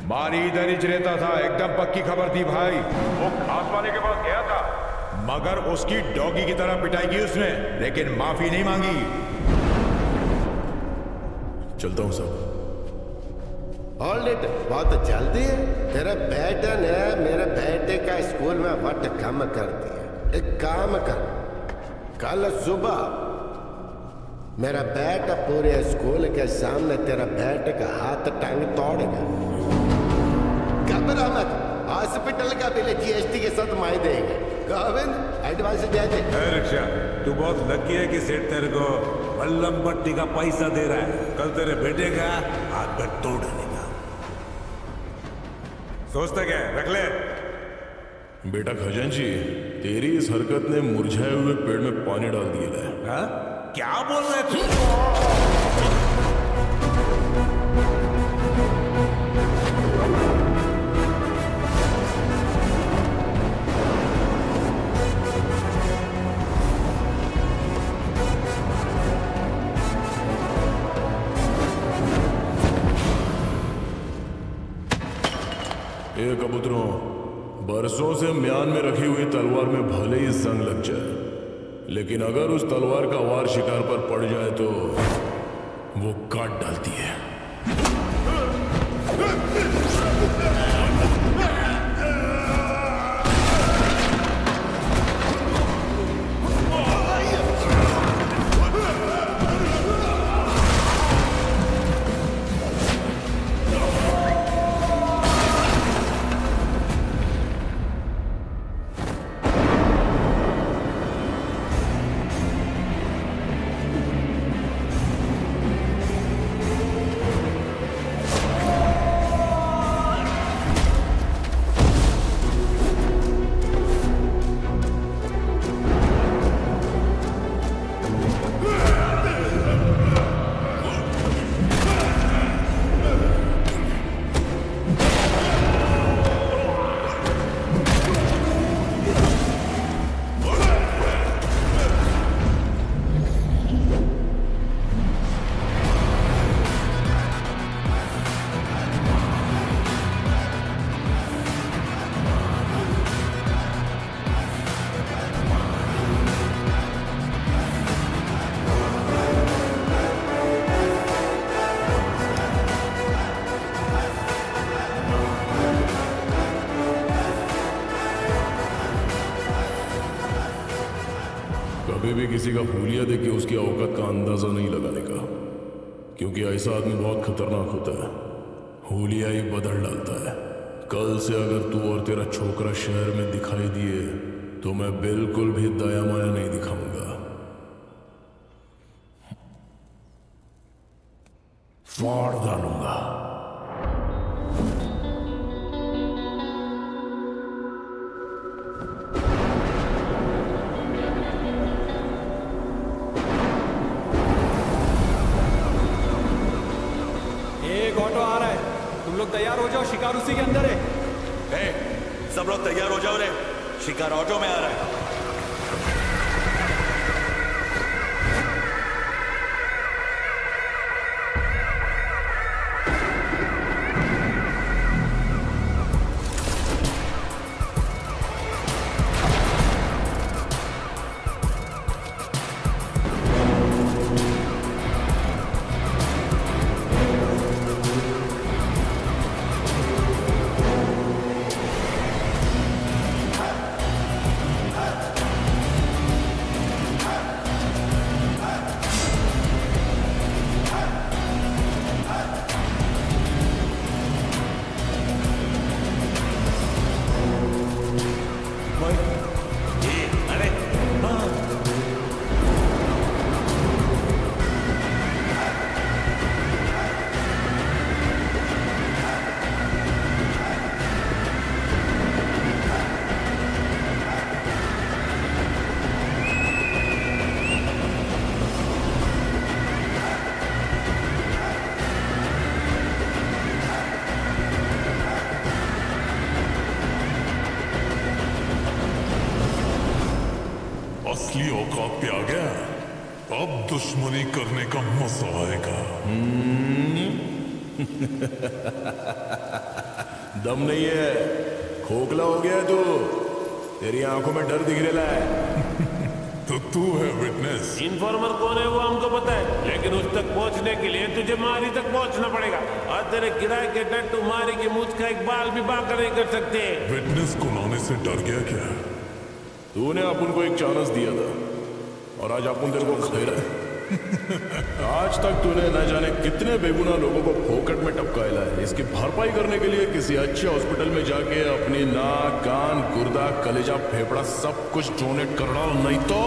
मारी इधर ही रहता था, एकदम पक्की खबर थी भाई। वो घास वाले के पास गया था, मगर उसकी डॉगी की तरह पिटाई की उसने, लेकिन माफी नहीं मांगी। चलता हूं साहब। होल्ड इट, बहुत जल्दी है। तेरा बेटा ने मेरे बेटे का स्कूल में वट कम कर दिया। एक काम कर, कल सुबह मेरा बेटा पूरे स्कूल के सामने तेरा बेटे का हाथ टांग तोड़ेगा। घबरा मत, हॉस्पिटल का बिल जीएसटी के साथ माई देंगे। गोविंद एडवांस दे दे। रिक्शा, तू बहुत लकी है कि सेठ तेरे को बल्लम पट्टी का पैसा दे रहा है। कल तेरे बेटे का हाथ पैर तोड़ डालेगा। सोचता क्या है, रख ले। बेटा खजांची, तेरी इस हरकत ने मुरझाए हुए पेड़ में पानी डाल दिया है। हाँ? क्या बोल रहे तू? ए कबूतरों, बरसों से म्यान में रखी हुई तलवार में भले ही जंग लग जाए, लेकिन अगर उस तलवार का वार शिकार पर पड़ जाए तो वो काट डालती है। कभी भी किसी का हुलिया देख के उसकी औकात का अंदाजा नहीं लगाने का, क्योंकि ऐसा आदमी बहुत खतरनाक होता है। हुलिया ही बदल डालता है। कल से अगर तू और तेरा छोकरा शहर में दिखाई दिए तो मैं बिल्कुल भी दया माया नहीं दिखाऊंगा। फाड़ डालूंगा। एक ऑटो आ रहा है, तुम लोग तैयार हो जाओ, शिकार उसी के अंदर है। सब लोग तैयार हो जाओ रे, शिकार ऑटो में आ रहा है। असली औकात पे आ गया, अब दुश्मनी करने का मजा आएगा। दम नहीं है, खोखला हो गया है तू, तेरी आंखों में डर दिख रहा है। तो तू है विटनेस। इन्फॉर्मर कौन है वो हमको पता है, लेकिन उस तक पहुंचने के लिए तुझे मारी तक पहुंचना पड़ेगा, और तेरे किराए के टट्टू मारी की मुझ का एक बाल भी बांका नहीं कर सकते। विटनेस को लाने से डर गया क्या? तूने अपन को एक चांस दिया था और आज अपन तेरे को खा रहा है। आज तक तूने न जाने कितने बेगुनाह लोगों को फोकट में टपकाया है। इसकी भरपाई करने के लिए किसी अच्छे हॉस्पिटल में जाके अपनी नाक, कान, गुर्दा, कलेजा, फेफड़ा सब कुछ डोनेट कर डाल, नहीं तो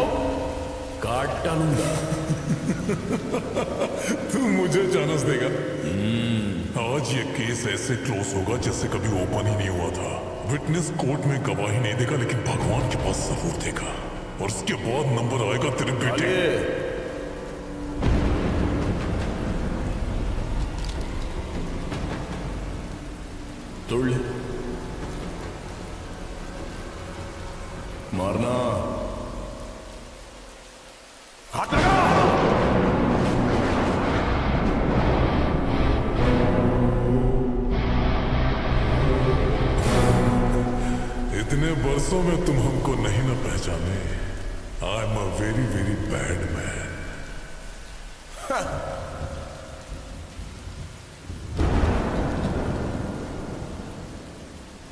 काट डालूंगा। तू मुझे चांस देगा? आज ये केस ऐसे क्लोज होगा जैसे कभी ओपन ही नहीं हुआ था। विटनेस कोर्ट में गवाही नहीं देगा, लेकिन भगवान के पास सबूत देगा, और उसके बाद नंबर आएगा तेरे बेटे। तोड़ ले, मारना। हाथ लगा। इतने बरसों में तुम हमको नहीं ना पहचाने। I am a very very bad man.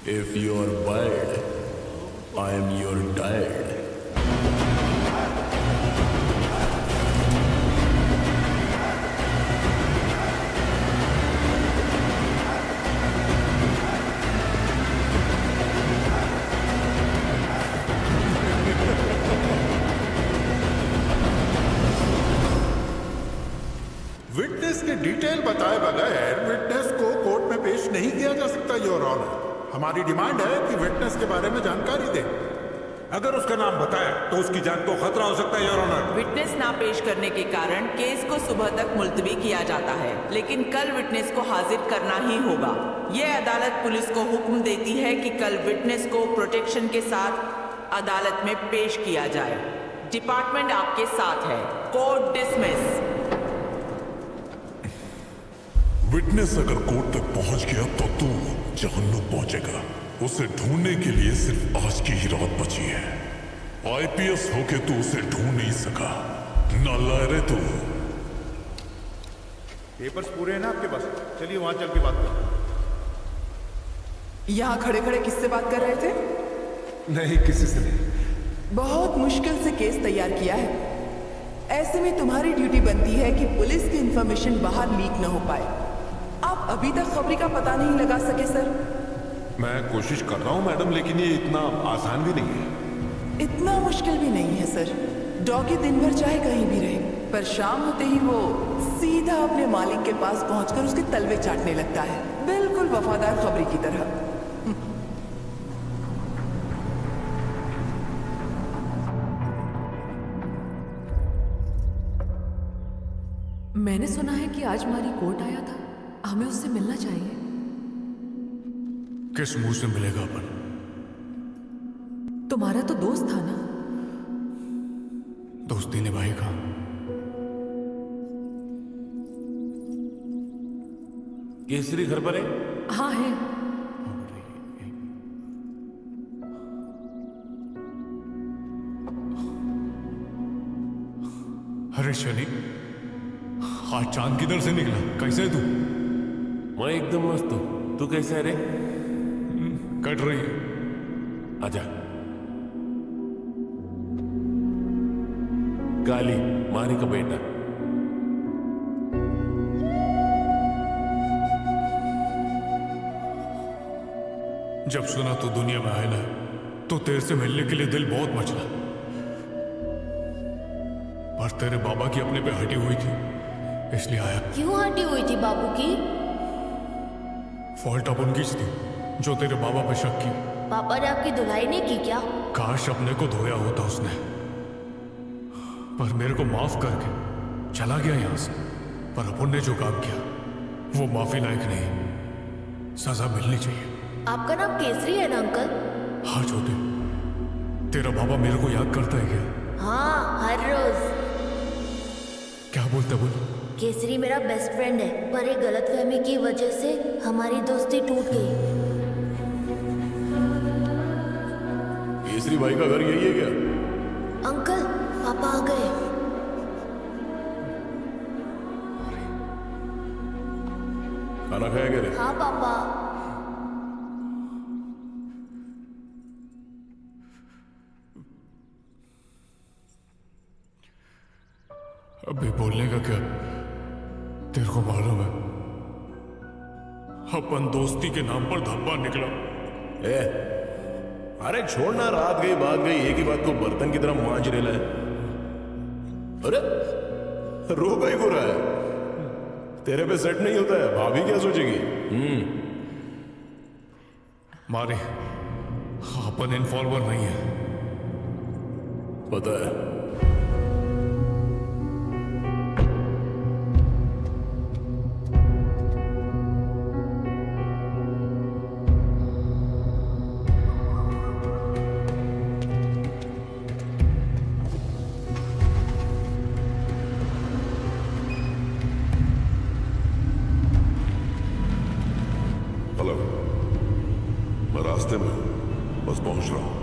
If you are bad, I am your dad. Witness की डिटेल बताए बगैर विटनेस को कोर्ट में पेश नहीं किया जा सकता, योर ऑनर। हमारी डिमांड है कि विटनेस के बारे में जानकारी दे। अगर उसका नाम बताए तो उसकी जान को खतरा हो सकता है, योर ऑनर। विटनेस ना पेश करने के कारण केस को सुबह तक मुलतवी किया जाता है, लेकिन कल विटनेस को हाजिर करना ही होगा। ये अदालत पुलिस को हुक्म देती है कि कल विटनेस को प्रोटेक्शन के साथ अदालत में पेश किया जाए। डिपार्टमेंट आपके साथ है। Court dismiss. विटनेस अगर कोर्ट तक पहुंच गया तो तू जहन्नुम पहुंचेगा। उसे ढूंढने के लिए सिर्फ आज की ही रात बची है। आईपीएस होके तू उसे ढूंढ नहीं सका, नालायक तू। पेपर्स पूरे हैं ना आपके पास? चलिए वहां चल के बात करते हैं। यहाँ खड़े खड़े किससे बात कर रहे थे? नहीं, किसी से नहीं। बहुत मुश्किल से केस तैयार किया है। ऐसे में तुम्हारी ड्यूटी बनती है कि पुलिस की इंफॉर्मेशन बाहर लीक न हो पाए। आप अभी तक खबरी का पता नहीं लगा सके सर? मैं कोशिश कर रहा हूं मैडम, लेकिन ये इतना आसान भी नहीं है। इतना मुश्किल भी नहीं है सर। डॉगी दिन भर चाहे कहीं भी रहे, पर शाम होते ही वो सीधा अपने मालिक के पास पहुंचकर उसके तलवे चाटने लगता है, बिल्कुल वफादार खबरी की तरह। मैंने सुना है कि आज मारी कोर्ट आया था, हमें उससे मिलना चाहिए। किस मुंह से मिलेगा अपन? तुम्हारा तो दोस्त था ना? दोस्ती निभाएगा। केसरी घर पर है? हाँ है। अरे शनि, आज चांद किधर से निकला? कैसे है तू? मैं एकदम मस्त हूं। तू कैसे है रे? कट रही है। आजा। काली मारी का बेटा। जब सुना तू दुनिया में आया ना, तो तेरे से मिलने के लिए दिल बहुत मचला, पर तेरे बाबा की अपने पे हटी हुई थी, इसलिए आया। क्यों हटी हुई थी बाबू की? फॉल्ट अब उनकी थी जो तेरे बाबा पे शक की। पापा ने आपकी धुलाई नहीं की क्या? काश अपने को धोया होता उसने, पर मेरे को माफ करके चला गया यहां से। पर अपन ने जो काम किया वो माफी लायक नहीं, सजा मिलनी चाहिए। आपका नाम केसरी है ना अंकल? हाँ छोटे, तेरा बाबा मेरे को याद करता है क्या? हाँ, हर रोज। क्या बोलता बोल? केसरी मेरा बेस्ट फ्रेंड है, पर एक गलतफहमी की वजह से हमारी दोस्ती टूट गई। केसरी भाई का घर यही है क्या? अंकल पापा आ गए। खाना खाया क्या रे? हाँ पापा। अभी बोलने का क्या? तेरे को मालूम है अपन दोस्ती के नाम पर धब्बा निकला। अरे छोड़ना, रात गई बात गई, एक ही बात को बर्तन की तरह मांझ रेला है। अरे रो गई को रहा है, तेरे पे सेट नहीं होता है, भाभी क्या सोचेगी? मारे अपन इन्फॉर्मर नहीं है, पता है। मैं रास्ते में हूं, बस पहुंच रहा हूं।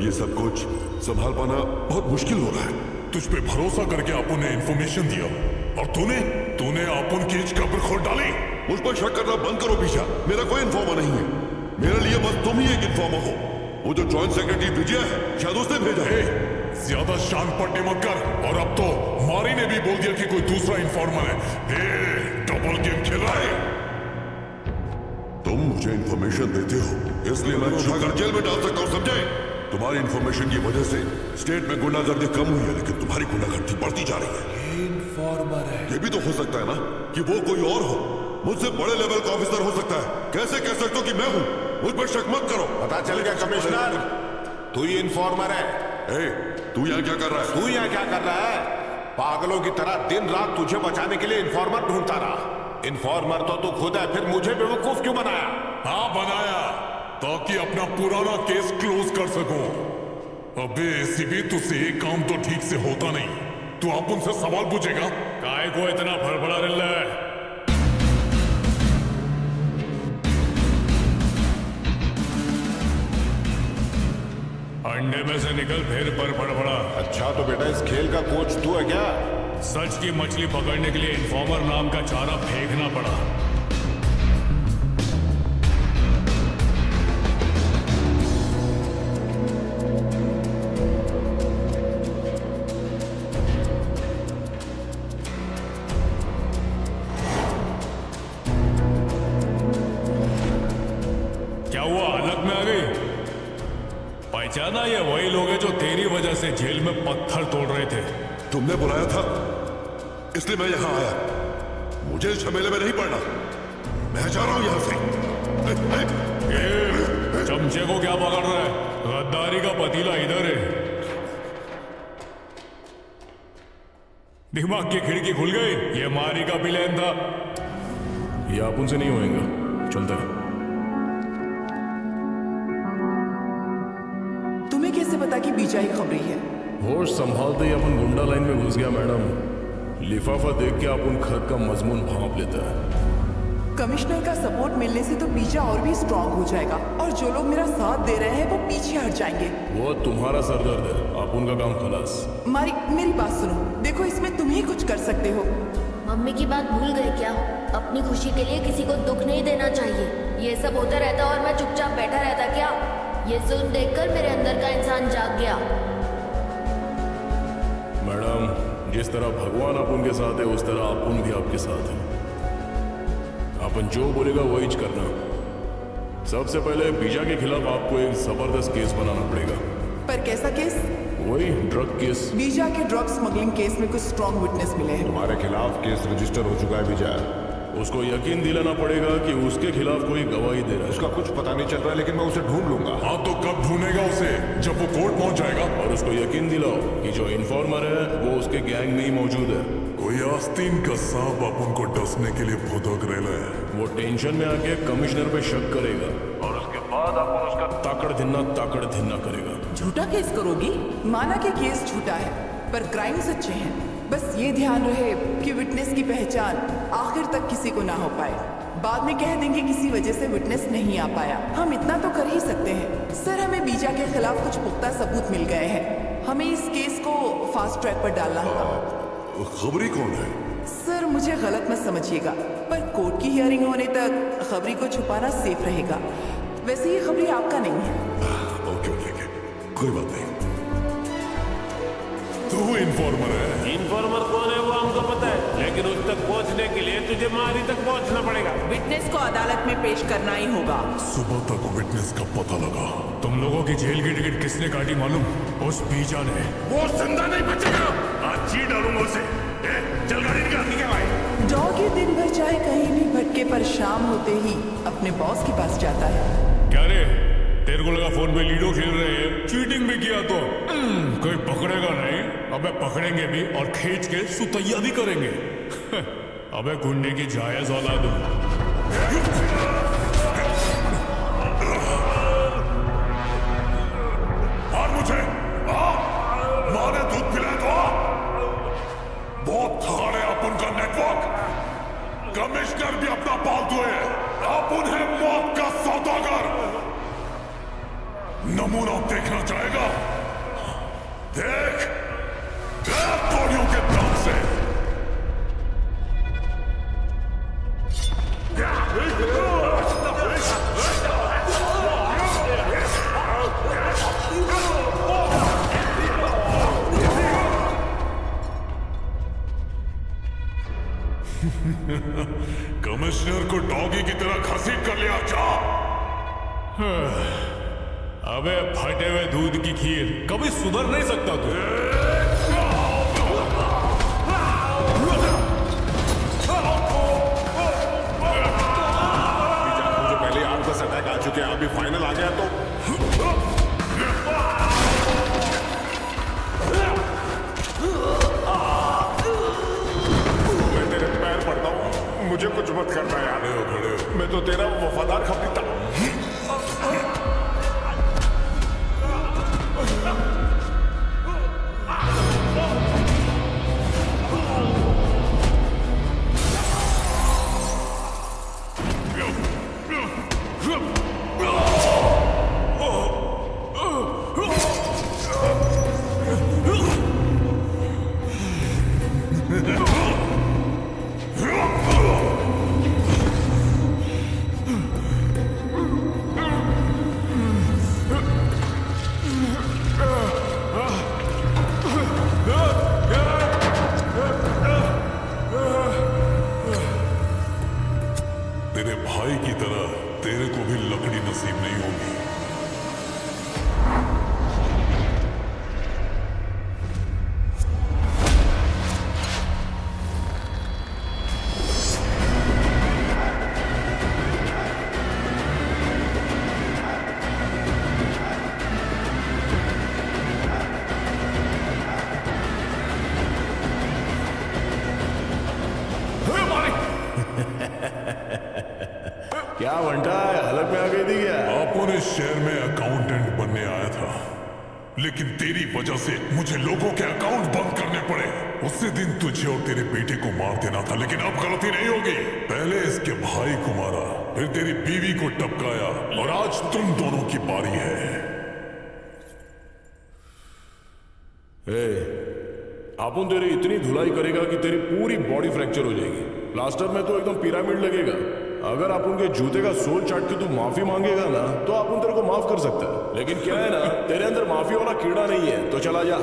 ये सब कुछ संभाल पाना बहुत मुश्किल हो रहा है। तुझ पे भरोसा करके आपन ने इन्फॉर्मेशन दिया और तूने आपन की कब्र खोद डाली। मुझ पर शक करना बंद करो पीछा, मेरा कोई इन्फॉर्मर नहीं है। मेरे लिए बस तुम ही एक इन्फॉर्मर हो। वो जो जॉइंट सेक्रेटरी विजय है, शायद उसने भेजा है। ज्यादा शान पट्टी मत कर। और अब तो मारी ने भी बोल दिया कि कोई दूसरा इन्फॉर्मर है। डबल गेम खेल रहा है। तुम मुझे इन्फॉर्मेशन देते हो, इसलिए मैं उठाकर जेल में डाल सकता हूँ, समझे? तुम्हारी इन्फॉर्मेशन की वजह से स्टेट में गुंडागर्दी कम हुई है, लेकिन तुम्हारी गुंडागर्दी बढ़ती जा रही है। इन्फॉर्मर है। ये भी तो हो सकता है ना कि वो कोई और हो, मुझसे बड़े लेवल का ऑफिसर हो सकता है। कैसे कह सकते हो कि मैं हूं? मुझ पर शक मत करो। पता चल गया कमिश्नर, तू ही इन्फॉर्मर है। तू यहाँ क्या कर रहा है? तू यहाँ क्या कर रहा है? पागलों की तरह दिन रात तुझे बचाने के लिए इन्फॉर्मर ढूंढता रहा। इन्फॉर्मर तो तू खुद है, फिर मुझे बेवकूफ क्यों बनाया? हाँ बनाया, ताकि अपना पुराना केस क्लोज कर सकूं। अबे एसीबी, तुझसे एक काम तो ठीक से होता नहीं। तू आप उनसे सवाल पूछेगा, काय को इतना फड़फड़ा रहा है? अंडे में से निकल फिर पर फड़फड़ा। अच्छा तो बेटा इस खेल का कोच तू है क्या? सच की मछली पकड़ने के लिए इन्फॉर्मर नाम का चारा फेंकना पड़ा। क्या हुआ, हालत में आ गई? पहचाना, ये वही लोग हैं जो तेरी वजह से जेल में पत्थर तोड़ रहे थे। तुमने बुलाया था, इसलिए मैं यहां आया। मुझे इस झमेले में नहीं पड़ना, मैं जा रहा हूं यहां से। चमचे को क्या पकड़ रहा है? गद्दारी का पतीला इधर है। दिमाग की खिड़की खुल गई। ये मारी का प्लान था। ये आप उनसे नहीं होएगा, चलता है। तुम्हें कैसे पता कि बीजा ही खबरी है? होश संभालते ही अपन गुंडा लाइन में घुस गया मैडम। लिफाफा देख के अपन खत का मजमून भांप लेता है। कमिश्नर का सपोर्ट मिलने से तो बीजा और भी स्ट्रांग हो जाएगा, और जो लोग मेरा साथ दे रहे हैं वो पीछे हट जाएंगे। वो तुम्हारा सरदर्द है, आप उनका काम खलास। मेरी बात सुनो, देखो इसमें तुम ही कुछ कर सकते हो। मम्मी की बात भूल गए क्या? अपनी खुशी के लिए किसी को दुख नहीं देना चाहिए। ये सब होता रहता और मैं चुपचाप बैठा रहता क्या? ये जुल्म देखकर मेरे अंदर का इंसान जाग गया। मैडम, जिस तरह भगवान अपन के साथ है, उस तरह अपन भी आपके साथ है। अपन जो बोलेगा वही करना। सबसे पहले बीजा के खिलाफ आपको एक जबरदस्त केस बनाना पड़ेगा। पर कैसा केस? वही ड्रग केस। बीजा के ड्रग स्मगलिंग केस में कुछ स्ट्रॉन्ग विटनेस मिले हैं। तुम्हारे खिलाफ केस रजिस्टर हो चुका है विजय। उसको यकीन दिलाना पड़ेगा कि उसके खिलाफ कोई गवाही दे रहा है। उसका कुछ पता नहीं चल रहा है, लेकिन मैं उसे ढूंढ लूंगा। हाँ तो कब ढूंढेगा उसे? जब वो कोर्ट पहुंच जाएगा। और उसको यकीन दिलाओ कि जो इन्फॉर्मर है वो उसके गैंग में ही मौजूद है। कोई आस्तीन का सांप अपन को डसने के लिए भुदक रहा है। वो टेंशन में आके कमिश्नर पे शक करेगा और उसके बाद अपन उसका ताकड़ धिन्ना करेगा। झूठा केस करोगी? माना कि केस झूठा है पर क्राइम्स अच्छे हैं। बस ये ध्यान रहे कि विटनेस की पहचान आखिर तक किसी को ना हो पाए। बाद में कह देंगे किसी वजह से विटनेस नहीं आ पाया। हम इतना तो कर ही सकते हैं सर, हमें बीजा के खिलाफ कुछ पुख्ता सबूत मिल गए हैं। हमें इस केस को फास्ट ट्रैक पर डालना होगा। खबरी कौन है? सर मुझे गलत मत समझिएगा, पर कोर्ट की हियरिंग होने तक खबरी को छुपाना सेफ रहेगा। वैसे ये खबरी आपका नहीं है। ओके, कोई बात नहीं। तू इन्फॉर्मर है। इन्फॉर्मर कौन है वो हमको पता है, लेकिन उस तक पहुंचने के लिए तुझे मारी तक पहुंचना पड़ेगा। विटनेस को अदालत में पेश करना ही होगा। सुबह तक विटनेस का पता लगा। तुम लोगों की जेल की टिकट किसने काटी मालूम? उस बीजा ने। वो जिंदा नहीं बचेगा। आज जी डालूंगा उसे। चल गाड़ी निकाल भाई। डॉग ये दिन भर चाहे कहीं भी भटके पर शाम होते ही अपने बॉस के पास जाता है। क्या रे, तेरे को लगा फोन पे लीडो खेल रहे हैं? चीटिंग भी किया तो कोई पकड़ेगा नहीं। अबे पकड़ेंगे भी और खींच के सुतैया भी करेंगे। अबे गुंडे की जायज औलाद हूं। मार मुझे। माँ ने दूध पिलाया तो बहुत थाड़ है अपन का नेटवर्क। कमिश्नर भी अपना पालतू है। अपन है मौत का सौदागर। नमूना देखना चाहेगा? देख तोड़ियों के दम से। कमिश्नर को डॉगी की तरह घसीट कर लिया। जा। अबे फटे हुए दूध की खीर, कभी सुधर नहीं सकता तू। मुझे पहले 8-10 अटैक आ चुके हैं, अभी फाइनल आ गया तो मैं तेरे पैर पड़ता हूँ। मुझे कुछ मत करना यार। मैं तो तेरा वफादार खबरी था। तेरे भाई की तरह तेरे को भी लकड़ी नसीब नहीं होगी। क्या बंटा है, हलक में आ गई थी क्या? अपन इस शहर में अकाउंटेंट बनने आया था, लेकिन तेरी वजह से मुझे लोगों के अकाउंट बंद करने पड़े। उसी दिन तुझे और तेरे बेटे को मार देना था, लेकिन अब गलती नहीं होगी। पहले इसके भाई को मारा, फिर तेरी बीवी को टपकाया, और आज तुम दोनों की बारी है। अपन तेरी इतनी धुलाई करेगा कि तेरी पूरी बॉडी फ्रैक्चर हो जाएगी। प्लास्टर में तो एकदम पिरामिड लगेगा। अगर आप उनके जूते का सोल चाट के तू माफी मांगेगा ना, तो आप उन तेरे को माफ कर सकता है। लेकिन क्या है ना, तेरे अंदर माफी वाला कीड़ा नहीं है, तो चला जा।